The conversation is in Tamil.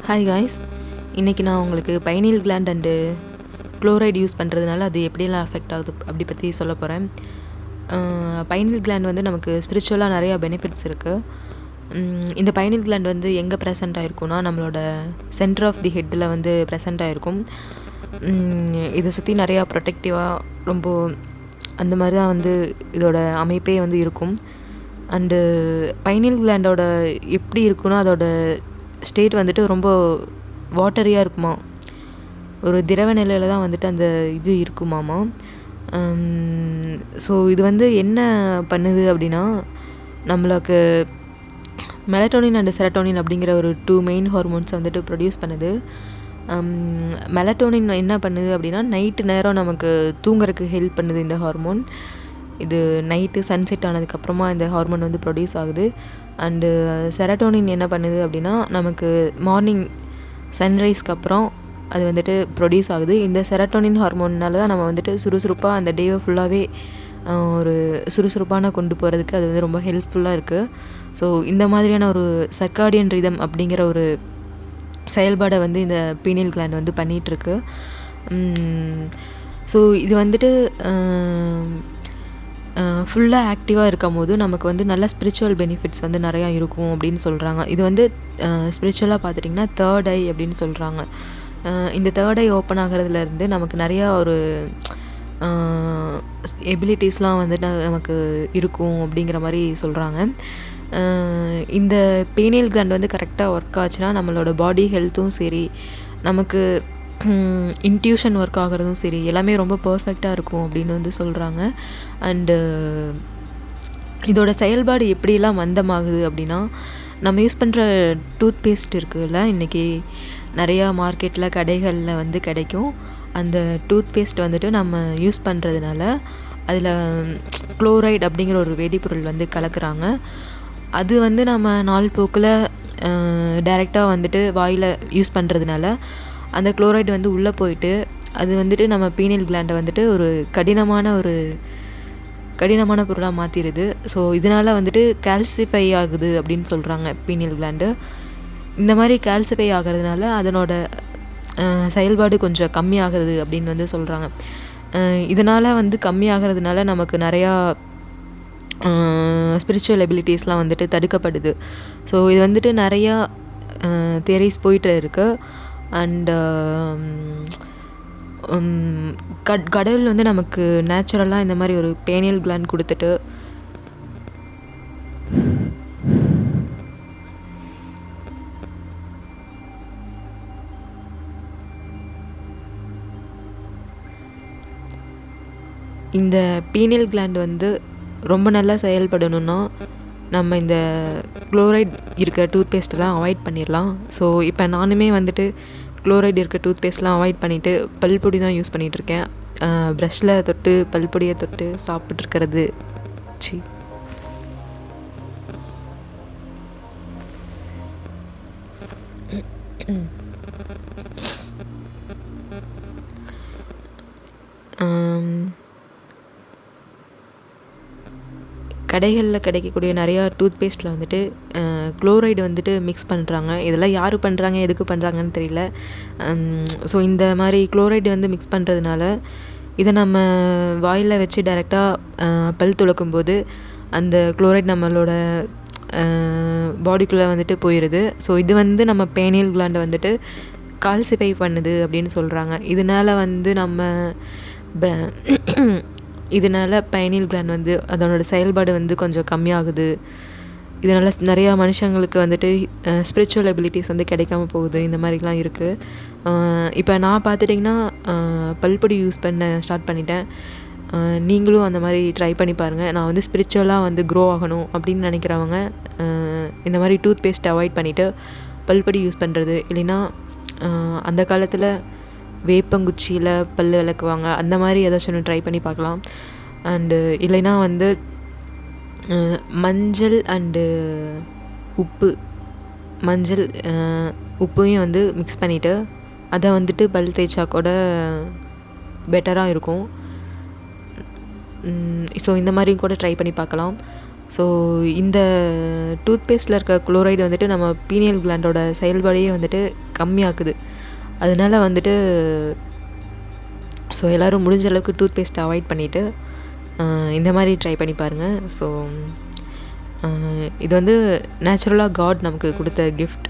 ஹாய் காய்ஸ், இன்றைக்கி நான் உங்களுக்கு biennial gland and chloride use பண்ணுறதுனால அது எப்படியெல்லாம் அஃபெக்ட் ஆகுது அப்படி பற்றி சொல்ல போகிறேன். பைனியல் கிளாண்ட் வந்து நமக்கு ஸ்பிரிச்சுவலாக நிறையா பெனிஃபிட்ஸ் இருக்குது. இந்த பைனியல் கிளாண்ட் வந்து எங்கே ப்ரெசென்ட் ஆகிருக்குன்னா நம்மளோட சென்டர் ஆஃப் தி ஹெட்டில் வந்து ப்ரெசென்ட் ஆகிருக்கும். இதை சுற்றி நிறையா ப்ரொடெக்டிவாக ரொம்ப அந்த மாதிரி தான் வந்து இதோட அமைப்பே வந்து இருக்கும். அண்டு பைனியல் கிளாண்டோட எப்படி இருக்குன்னா அதோட ஸ்டேட் வந்துட்டு ரொம்ப வாட்டரியாக இருக்குமா, ஒரு திரவ நிலையில் தான் வந்துட்டு அந்த இது இருக்குமாமா. ஸோ இது வந்து என்ன பண்ணுது அப்படின்னா நம்மளுக்கு மெலட்டோனின் அண்டு செரட்டோனின் அப்படிங்கிற ஒரு 2 மெயின் ஹார்மோன்ஸை வந்துட்டு ப்ரொடியூஸ் பண்ணுது. மெலட்டோனின் என்ன பண்ணுது அப்படின்னா நைட்டு நேரம் நமக்கு தூங்குறதுக்கு ஹெல்ப் பண்ணுது இந்த ஹார்மோன். இது நைட்டு சன்செட் ஆனதுக்கப்புறமா இந்த ஹார்மோன் வந்து ப்ரொடியூஸ் ஆகுது. அண்டு செரட்டோனின் என்ன பண்ணுது அப்படின்னா நமக்கு மார்னிங் சன்ரைஸ்க்கு அப்புறம் அது வந்துட்டு ப்ரொடியூஸ் ஆகுது. இந்த செரட்டோனின் ஹார்மோன்னால தான் நம்ம வந்துட்டு சுறுசுறுப்பாக அந்த டேவை ஃபுல்லாகவே ஒரு சுறுசுறுப்பான கொண்டு போகிறதுக்கு அது வந்து ரொம்ப ஹெல்ப்ஃபுல்லாக இருக்குது. ஸோ இந்த மாதிரியான ஒரு சர்க்காடியன் ரிதம் அப்படிங்கிற ஒரு செயல்பாடை வந்து இந்த பீனியல் கிளாண்ட் வந்து பண்ணிகிட்ருக்கு. ஸோ இது வந்துட்டு ஃபுல்லாக ஆக்டிவாக இருக்கும் போது நமக்கு வந்து நல்ல ஸ்பிரிச்சுவல் பெனிஃபிட்ஸ் வந்து நிறையா இருக்கும் அப்படின்னு சொல்கிறாங்க. இது வந்து ஸ்பிரிச்சுவலாக பார்த்துட்டிங்கன்னா தேர்ட் ஐ அப்படின்னு சொல்கிறாங்க. இந்த தேர்ட் ஐ ஓப்பன் ஆகிறதுலேருந்து நமக்கு நிறையா ஒரு எபிலிட்டிஸ்லாம் வந்துட்டு நமக்கு இருக்கும் அப்படிங்கிற மாதிரி சொல்கிறாங்க. இந்த பீனியல் கிளாண்ட் வந்து கரெக்டாக ஒர்க் ஆச்சுன்னா நம்மளோட பாடி ஹெல்த்தும் சரி, நமக்கு இன்ட்யூஷன் ஒர்க் ஆகிறதும் சரி, எல்லாமே ரொம்ப பர்ஃபெக்டாக இருக்கும் அப்படின்னு வந்து சொல்கிறாங்க. அண்டு இதோட செயல்பாடு எப்படிலாம் மந்தமாகுது அப்படின்னா நம்ம யூஸ் பண்ணுற டூத் பேஸ்ட் இருக்குதுல்ல, இன்றைக்கி நிறையா மார்க்கெட்டில் கடைகளில் வந்து கிடைக்கும். அந்த டூத் பேஸ்ட் வந்துட்டு நம்ம யூஸ் பண்ணுறதுனால அதில் குளோரைடு அப்படிங்கிற ஒரு வேதிப்பொருள் வந்து கலக்கிறாங்க. அது வந்து நம்ம நாள் போக்கில் டைரெக்டாக வந்துட்டு வாயில் யூஸ் பண்ணுறதுனால அந்த குளோரைடு வந்து உள்ளே போயிட்டு அது வந்துட்டு நம்ம பீனியல் கிளாண்டை வந்துட்டு ஒரு கடினமான பொருளாக மாற்றிடுது. ஸோ இதனால் வந்துட்டு கால்சிஃபை ஆகுது அப்படின்னு சொல்கிறாங்க பீனியல் கிளாண்டு. இந்த மாதிரி கால்சிஃபை ஆகிறதுனால அதனோட செயல்பாடு கொஞ்சம் கம்மியாகுது அப்படின்னு வந்து சொல்கிறாங்க. இதனால் வந்து கம்மியாகிறதுனால நமக்கு நிறையா ஸ்பிரிச்சுவல் எபிலிட்டிஸ்லாம் வந்துட்டு தடுக்கப்படுது. ஸோ இது வந்துட்டு நிறையா தியரிஸ் போயிட்டு இருக்குது. அண்டு கடவுள் வந்து நமக்கு நேச்சுரலாக இந்த மாதிரி ஒரு பீனியல் கிளாண்ட் கொடுத்துட்டு இந்த பீனியல் கிளாண்ட் வந்து ரொம்ப நல்லா செயல்படணும்னா நம்ம இந்த குளோரைட் இருக்க டூத் பேஸ்ட்டெல்லாம் அவாய்ட் பண்ணிடலாம். ஸோ இப்போ நானுமே வந்துட்டு குளோரைட் இருக்க டூத் பேஸ்ட்லாம் அவாய்ட் பண்ணிவிட்டு பல்பொடி தான் யூஸ் பண்ணிகிட்ருக்கேன். ப்ரஷ்ஷில் தொட்டு பல்பொடியை தொட்டு சாப்பிட்ருக்கிறது சி கடைகளில் கிடைக்கக்கூடிய நிறையா டூத் பேஸ்ட்டில் வந்துட்டு குளோரைடு வந்துட்டு மிக்ஸ் பண்ணுறாங்க. இதெல்லாம் யார் பண்ணுறாங்க, எதுக்கு பண்ணுறாங்கன்னு தெரியல. ஸோ இந்த மாதிரி குளோரைடு வந்து மிக்ஸ் பண்ணுறதுனால இதை நம்ம வாயில் வச்சு டைரெக்டாக பல் துலக்கும்போது அந்த குளோரைடு நம்மளோட பாடிக்குள்ளே வந்துட்டு போயிடுது. ஸோ இது வந்து நம்ம பீனியல் கிளாண்டை வந்துட்டு கால்சிஃபை பண்ணுது அப்படின்னு சொல்கிறாங்க. இதனால் பைனியல் கிளாண்ட் வந்து அதனோட செயல்பாடு வந்து கொஞ்சம் கம்மியாகுது. இதனால் நிறையா மனுஷங்களுக்கு வந்துட்டு ஸ்பிரிச்சுவல் எபிலிட்டிஸ் வந்து கிடைக்காம போகுது. இந்த மாதிரிலாம் இருக்குது. இப்போ நான் பார்த்துட்டிங்கன்னா பல்பொடி யூஸ் பண்ண ஸ்டார்ட் பண்ணிட்டேன். நீங்களும் அந்த மாதிரி ட்ரை பண்ணி பாருங்கள். நான் வந்து ஸ்பிரிச்சுவலாக வந்து க்ரோ ஆகணும் அப்படின்னு நினைக்கிறவங்க இந்த மாதிரி டூத் பேஸ்ட் அவாய்ட் பண்ணிவிட்டு பல்பொடி யூஸ் பண்ணுறது, இல்லைன்னா அந்த காலத்தில் வேப்பங்குச்சியில் பல் விளக்குவாங்க, அந்த மாதிரி ஏதாச்சும் ஒன்று ட்ரை பண்ணி பார்க்கலாம். அண்டு இல்லைன்னா வந்து மஞ்சள் அண்டு உப்பையும் வந்து மிக்ஸ் பண்ணிவிட்டு அதை வந்துட்டு பல் தேய்ச்சா கூட பெட்டராக இருக்கும். ஸோ இந்த மாதிரி கூட ட்ரை பண்ணி பார்க்கலாம். ஸோ இந்த டூத் பேஸ்ட்டில் இருக்க குளோரைடு வந்துட்டு நம்ம பீனியல் கிளாண்டோட செயல்பாடையே வந்துட்டு கம்மியாக்குது. அதனால வந்துட்டு ஸோ எல்லோரும் முடிஞ்ச அளவுக்கு டூத் பேஸ்ட்டை அவாய்ட் பண்ணிவிட்டு இந்த மாதிரி ட்ரை பண்ணி பாருங்கள். ஸோ இது வந்து நேச்சுரலாக காட் நமக்கு கொடுத்த கிஃப்ட்.